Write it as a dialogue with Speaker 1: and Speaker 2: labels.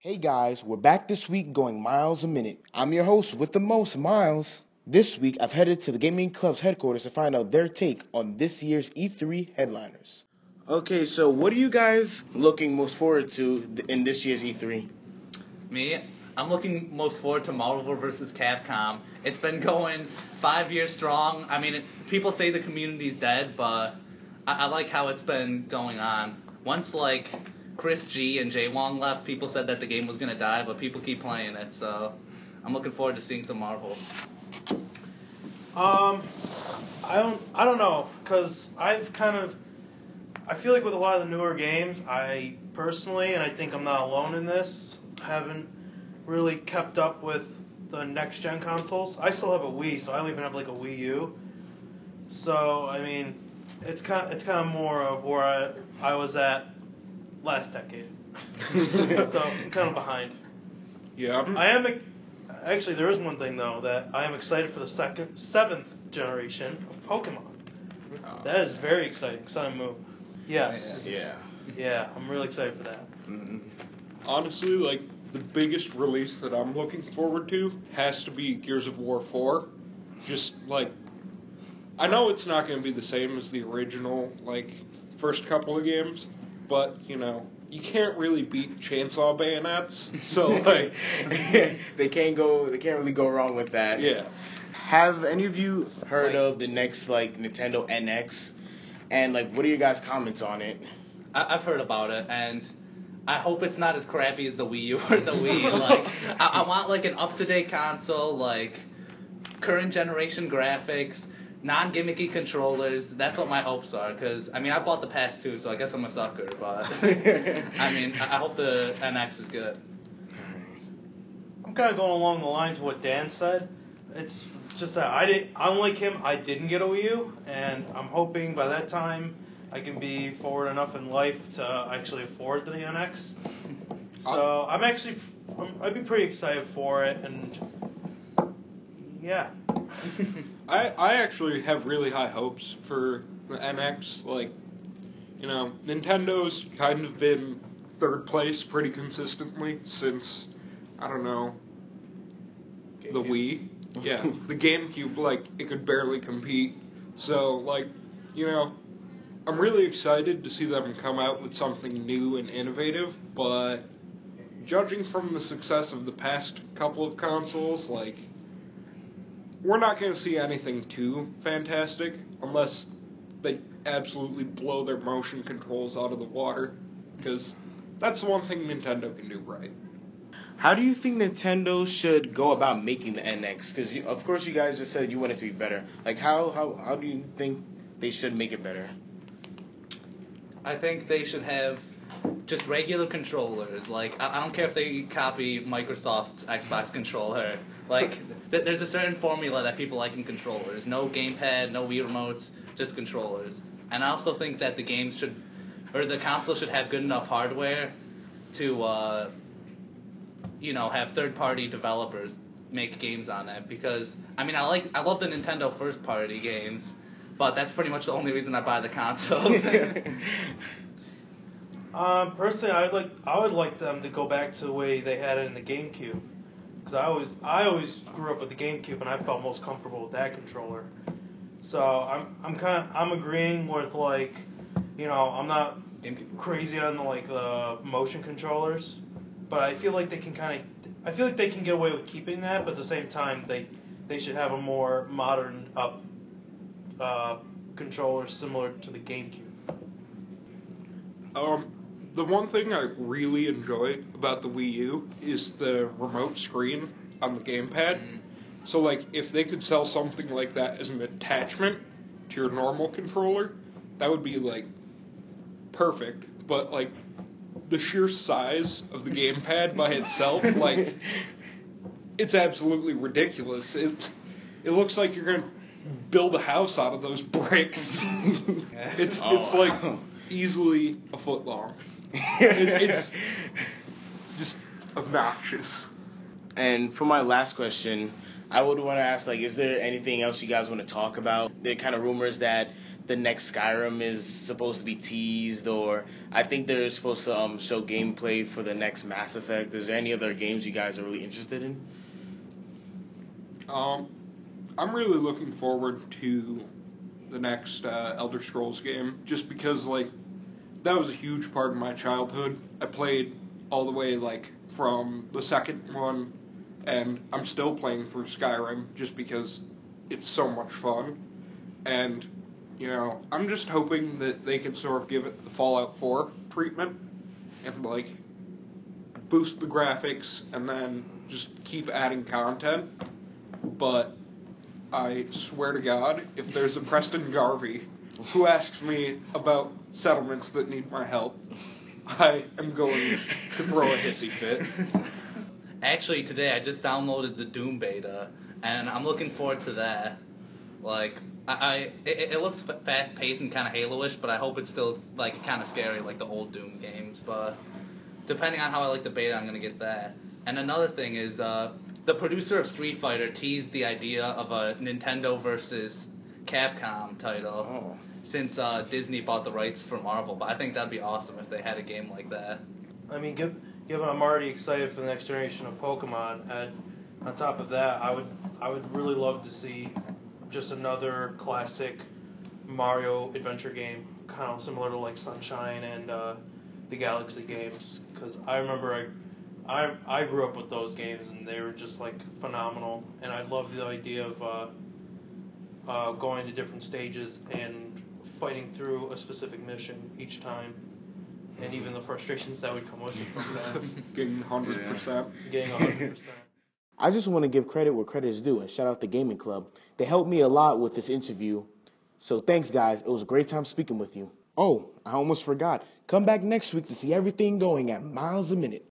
Speaker 1: Hey guys, we're back this week going miles a minute. I'm your host with the most, Myles. This week I've headed to the gaming club's headquarters to find out their take on this year's E3 headliners. Okay, so what are you guys looking most forward to in this year's E3?
Speaker 2: Me, I'm looking most forward to Marvel vs. Capcom. It's been going 5 years strong. I mean, people say the community's dead, but I like how it's been going on. Once, Chris G and Jay Wong left, people said that the game was going to die, but people keep playing it, so I'm looking forward to seeing some Marvel.
Speaker 3: I don't know, because I feel like with a lot of the newer games, I personally, and I think I'm not alone in this, haven't really kept up with the next-gen consoles. I still have a Wii, so I don't even have, a Wii U. So, I mean, it's kind of more of where I was at last decade. So, I'm kind of behind.
Speaker 4: Yeah.
Speaker 3: Actually, there is one thing, though, that I am excited for the seventh generation of Pokemon. That is very exciting. Sun and Moon. Yes. Yeah, I'm really excited for that.
Speaker 4: Honestly, the biggest release that I'm looking forward to has to be Gears of War 4. Just, I know it's not going to be the same as the original, first couple of games, but, you can't really beat chainsaw bayonets, so,
Speaker 1: they can't really go wrong with that.
Speaker 4: Yeah.
Speaker 1: Have any of you heard of the next, Nintendo NX? And, what are your guys' comments on it?
Speaker 2: I've heard about it, and I hope it's not as crappy as the Wii U or the Wii. I want, an up-to-date console, current generation graphics, non-gimmicky controllers. That's what my hopes are, because, I bought the PS2, so I guess I'm a sucker, but, I hope the NX is good.
Speaker 3: I'm kind of going along the lines of what Dan said. It's just that unlike him, I didn't get a Wii U, and I'm hoping by that time I can be forward enough in life to actually afford the NX. So I'd be pretty excited for it, and yeah.
Speaker 4: I actually have really high hopes for the NX. Nintendo's kind of been third place pretty consistently since, I don't know, the Wii. Yeah, the GameCube, it could barely compete. So, I'm really excited to see them come out with something new and innovative, but judging from the success of the past couple of consoles, we're not going to see anything too fantastic unless they absolutely blow their motion controls out of the water, because that's the one thing Nintendo can do right.
Speaker 1: How do you think Nintendo should go about making the NX? Because, of course, you guys just said you want it to be better. How do you think they should make it better?
Speaker 2: I think they should have just regular controllers. I don't care if they copy Microsoft's Xbox controller. There's a certain formula that people like in controllers. No gamepad, no Wii remotes, just controllers. And I also think that the console should have good enough hardware to, have third-party developers make games on it. Because, I love the Nintendo first-party games, but that's pretty much the only reason I buy the console.
Speaker 3: Personally, I would like them to go back to the way they had it in the GameCube, because I always grew up with the GameCube and I felt most comfortable with that controller. So I'm agreeing with I'm not crazy on the motion controllers, but I feel like they can get away with keeping that, but at the same time they should have a more modern controller similar to the GameCube.
Speaker 4: The one thing I really enjoy about the Wii U is the remote screen on the gamepad. So, if they could sell something like that as an attachment to your normal controller, that would be, perfect. But, the sheer size of the gamepad by itself, it's absolutely ridiculous. It looks like you're going to build a house out of those bricks. It's easily a foot long. It's just obnoxious.
Speaker 1: And for my last question, I would want to ask, is there anything else you guys want to talk about? There are kind of rumors that the next Skyrim is supposed to be teased, or I think they're supposed to show gameplay for the next Mass Effect. Is there any other games you guys are really interested in?
Speaker 4: I'm really looking forward to the next Elder Scrolls game, just because, like, that was a huge part of my childhood. I played all the way, like, from the second one, and I'm still playing through Skyrim, just because it's so much fun. And, you know, I'm just hoping that they can sort of give it the Fallout 4 treatment, and, like, boost the graphics, and then just keep adding content. But I swear to God, if there's a Preston Garvey who asks me about settlements that need my help, I am going to throw a hissy fit.
Speaker 2: Actually, today I just downloaded the Doom beta, and I'm looking forward to that. Like, it looks fast-paced and kind of Halo-ish, but I hope it's still, like, kind of scary like the old Doom games. But depending on how I like the beta, I'm going to get that. And another thing is, the producer of Street Fighter teased the idea of a Nintendo versus Capcom title since Disney bought the rights for Marvel. But I think that'd be awesome if they had a game like that.
Speaker 3: I mean, given I'm already excited for the next generation of Pokemon, and on top of that, I would really love to see just another classic Mario adventure game, kind of similar to like Sunshine and the Galaxy games, because I remember I grew up with those games and they were just like phenomenal, and I love the idea of going to different stages and fighting through a specific mission each time, and even the frustrations that would come with it sometimes.
Speaker 4: Getting 100%.
Speaker 3: Getting 100%.
Speaker 1: I just want to give credit where credit is due and shout out the Gaming Club. They helped me a lot with this interview. So thanks, guys. It was a great time speaking with you. Oh, I almost forgot. Come back next week to see everything going at Miles a minute.